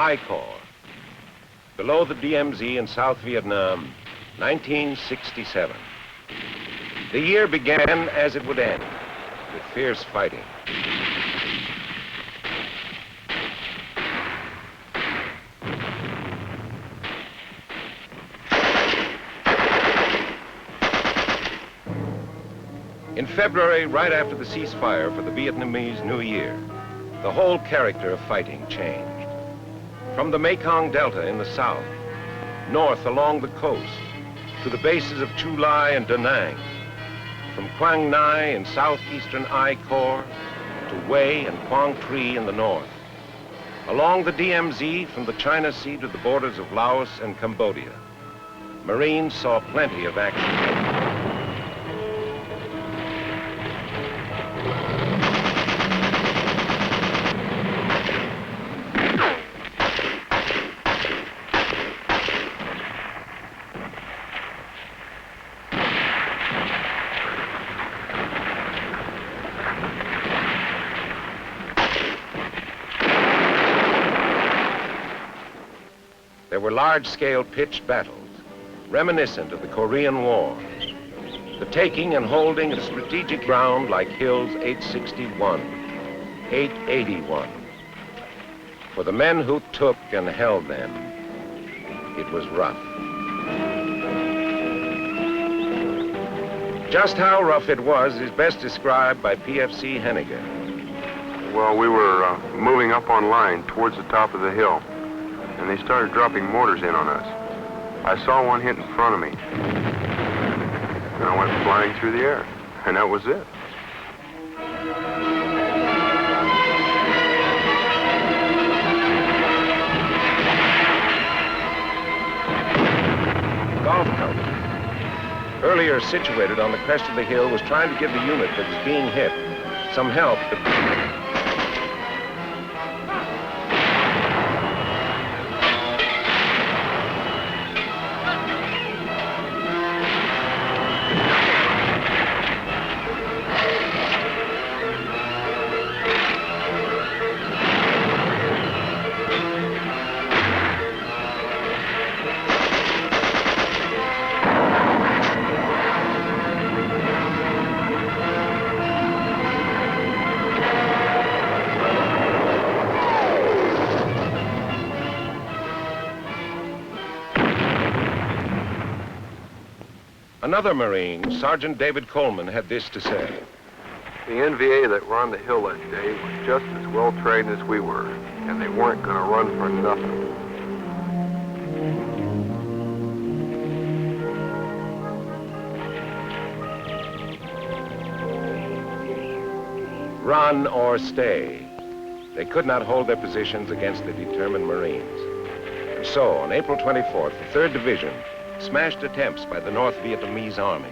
I Corps. Below the DMZ in South Vietnam, 1967. The year began as it would end, with fierce fighting. In February, right after the ceasefire for the Vietnamese New Year, the whole character of fighting changed. From the Mekong Delta in the south, north along the coast, to the bases of Chu Lai and Da Nang, from Quang Nai in southeastern I Corps to Hue and Quang Tri in the north, along the DMZ from the China Sea to the borders of Laos and Cambodia, Marines saw plenty of action. There were large-scale pitched battles, reminiscent of the Korean War. The taking and holding of strategic ground like Hills 861, 881. For the men who took and held them, it was rough. Just how rough it was is best described by PFC Henniger. Well, we were moving up on line towards the top of the hill, and they started dropping mortars in on us. I saw one hit in front of me, and I went flying through the air, and that was it. Golf Company, earlier situated on the crest of the hill, was trying to give the unit that was being hit some help. Another Marine, Sergeant David Coleman, had this to say. The NVA that were on the hill that day was just as well trained as we were, and they weren't going to run for nothing. Run or stay. They could not hold their positions against the determined Marines. And so, on April 24th, the 3rd Division smashed attempts by the North Vietnamese Army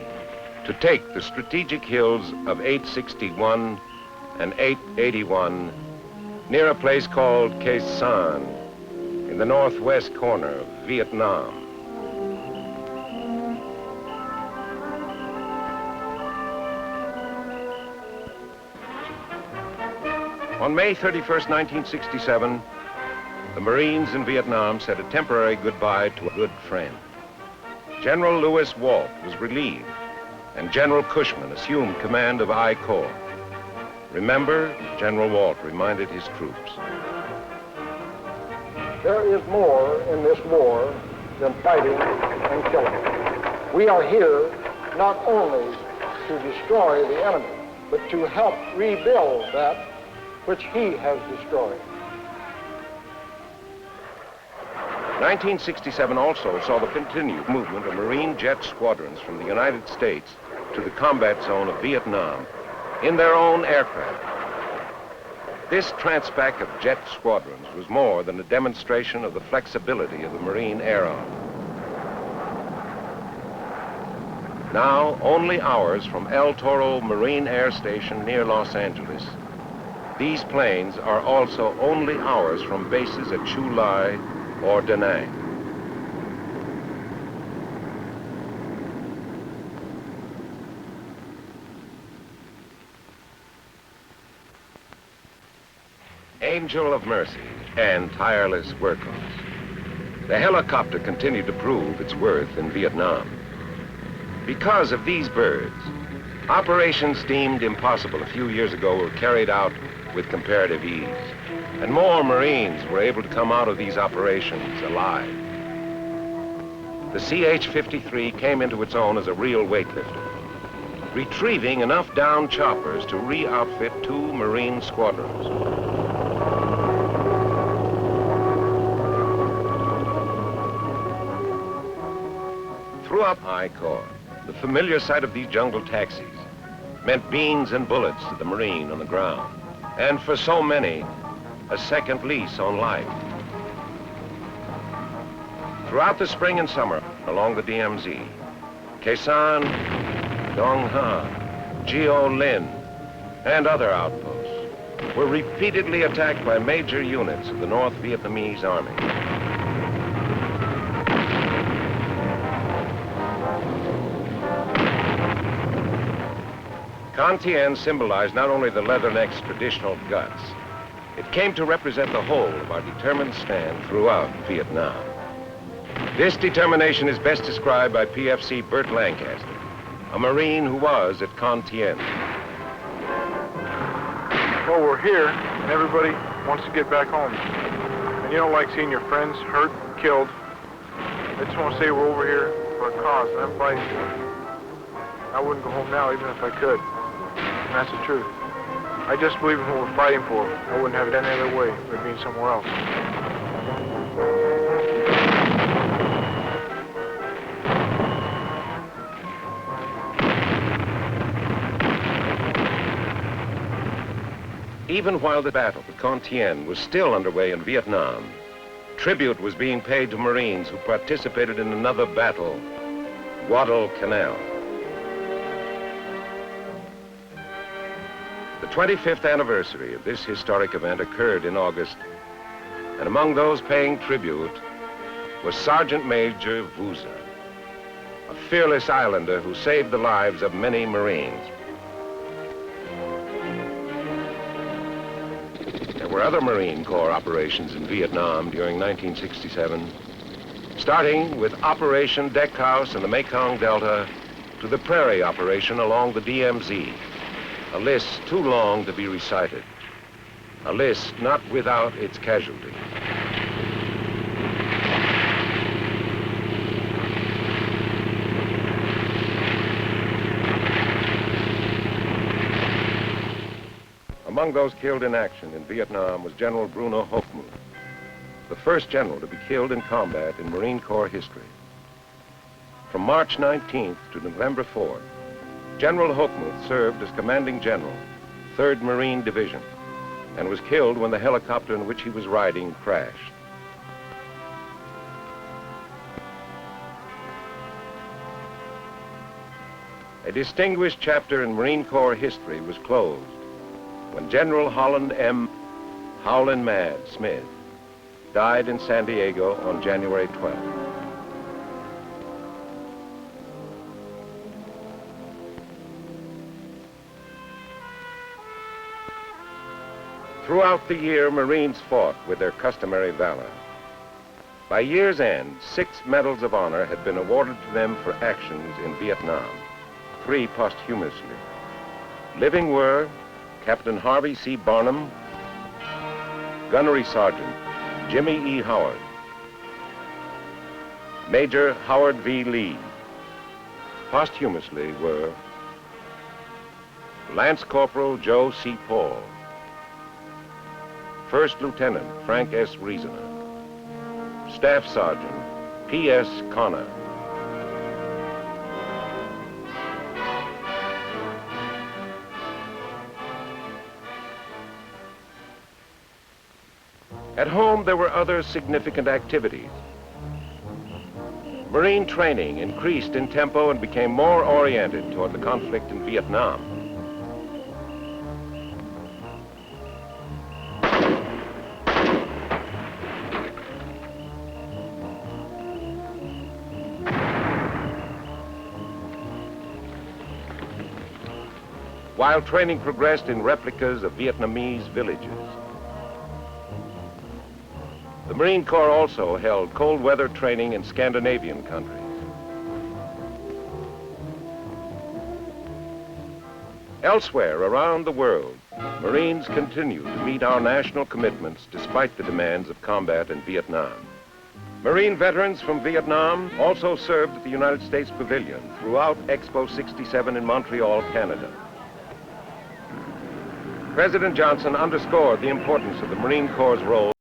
to take the strategic hills of 861 and 881 near a place called Khe Sanh in the northwest corner of Vietnam. On May 31st, 1967, the Marines in Vietnam said a temporary goodbye to a good friend. General Lewis Walt was relieved, and General Cushman assumed command of I Corps. Remember, General Walt reminded his troops. There is more in this war than fighting and killing. We are here not only to destroy the enemy, but to help rebuild that which he has destroyed. 1967 also saw the continued movement of Marine jet squadrons from the United States to the combat zone of Vietnam in their own aircraft. This transpac of jet squadrons was more than a demonstration of the flexibility of the Marine Air Arm. Now, only hours from El Toro Marine Air Station near Los Angeles, these planes are also only hours from bases at Chu Lai or Da Nang. Angel of Mercy, and tireless workers. The helicopter continued to prove its worth in Vietnam. Because of these birds, operations deemed impossible a few years ago were carried out with comparative ease, and more Marines were able to come out of these operations alive. The CH-53 came into its own as a real weightlifter, retrieving enough downed choppers to re-outfit 2 Marine squadrons. Throughout I Corps, the familiar sight of these jungle taxis meant beans and bullets to the Marine on the ground, and for so many, a second lease on life. Throughout the spring and summer along the DMZ, Khe Sanh, Dong Ha, Gio Linh, and other outposts were repeatedly attacked by major units of the North Vietnamese Army. Con Tien symbolized not only the Leatherneck's traditional guts, it came to represent the whole of our determined stand throughout Vietnam. This determination is best described by PFC Burt Lancaster, a Marine who was at Con Tien. Well, we're here, and everybody wants to get back home. And you don't like seeing your friends hurt, killed. I just want to say we're over here for a cause, and I'm fighting for it. I wouldn't go home now even if I could. And that's the truth. I just believe in what we're fighting for. I wouldn't have it any other way by being somewhere else. Even while the battle at Con Tien was still underway in Vietnam, tribute was being paid to Marines who participated in another battle, Guadalcanal. The 25th anniversary of this historic event occurred in August, and among those paying tribute was Sergeant Major Vuza, a fearless islander who saved the lives of many Marines. There were other Marine Corps operations in Vietnam during 1967, starting with Operation Deckhouse in the Mekong Delta to the Prairie Operation along the DMZ. A list too long to be recited. A list not without its casualties. Among those killed in action in Vietnam was General Bruno Hochmuth, the first general to be killed in combat in Marine Corps history. From March 19th to November 4th, General Hochmuth served as commanding general, 3rd Marine Division, and was killed when the helicopter in which he was riding crashed. A distinguished chapter in Marine Corps history was closed when General Holland M. Howlin' Mad Smith died in San Diego on January 12th. Throughout the year, Marines fought with their customary valor. By year's end, 6 medals of honor had been awarded to them for actions in Vietnam, 3 posthumously. Living were Captain Harvey C. Barnum, Gunnery Sergeant Jimmy E. Howard, Major Howard V. Lee. Posthumously were Lance Corporal Joe C. Paul, First Lieutenant Frank S. Reasoner, Staff Sergeant P.S. Connor, At home, there were other significant activities. Marine training increased in tempo and became more oriented toward the conflict in Vietnam. While training progressed in replicas of Vietnamese villages, The Marine Corps also held cold weather training in Scandinavian countries. Elsewhere around the world, Marines continue to meet our national commitments despite the demands of combat in Vietnam. Marine veterans from Vietnam also served at the United States Pavilion throughout Expo 67 in Montreal, Canada. President Johnson underscored the importance of the Marine Corps' role.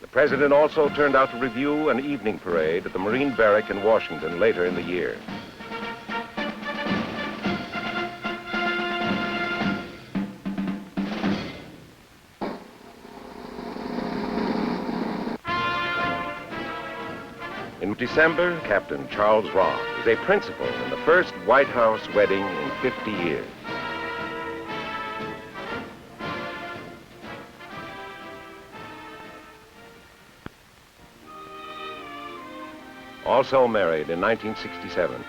The President also turned out to review an evening parade at the Marine Barrack in Washington later in the year. In December, Captain Charles Ross is a principal in the first White House wedding in 50 years. Also married in 1967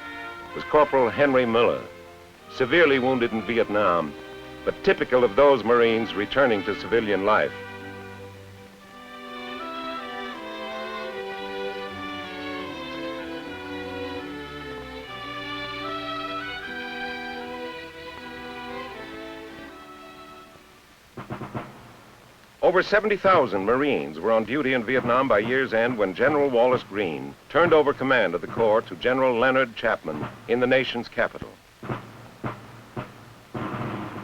was Corporal Henry Miller, severely wounded in Vietnam, but typical of those Marines returning to civilian life. Over 70,000 Marines were on duty in Vietnam by year's end when General Wallace Greene turned over command of the Corps to General Leonard Chapman in the nation's capital.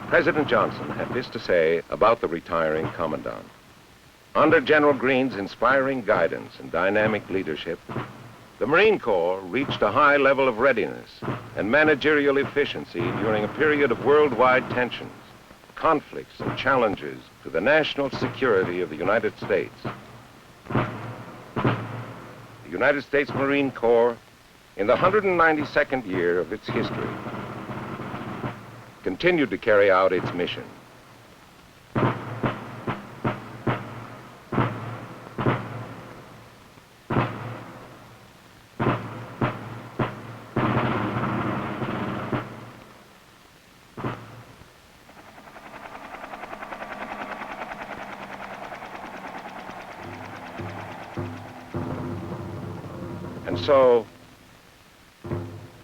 President Johnson had this to say about the retiring commandant. Under General Greene's inspiring guidance and dynamic leadership, the Marine Corps reached a high level of readiness and managerial efficiency during a period of worldwide tensions, conflicts, and challenges to the national security of the United States. The United States Marine Corps, in the 192nd year of its history, continued to carry out its mission. And so,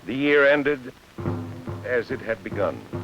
the year ended as it had begun.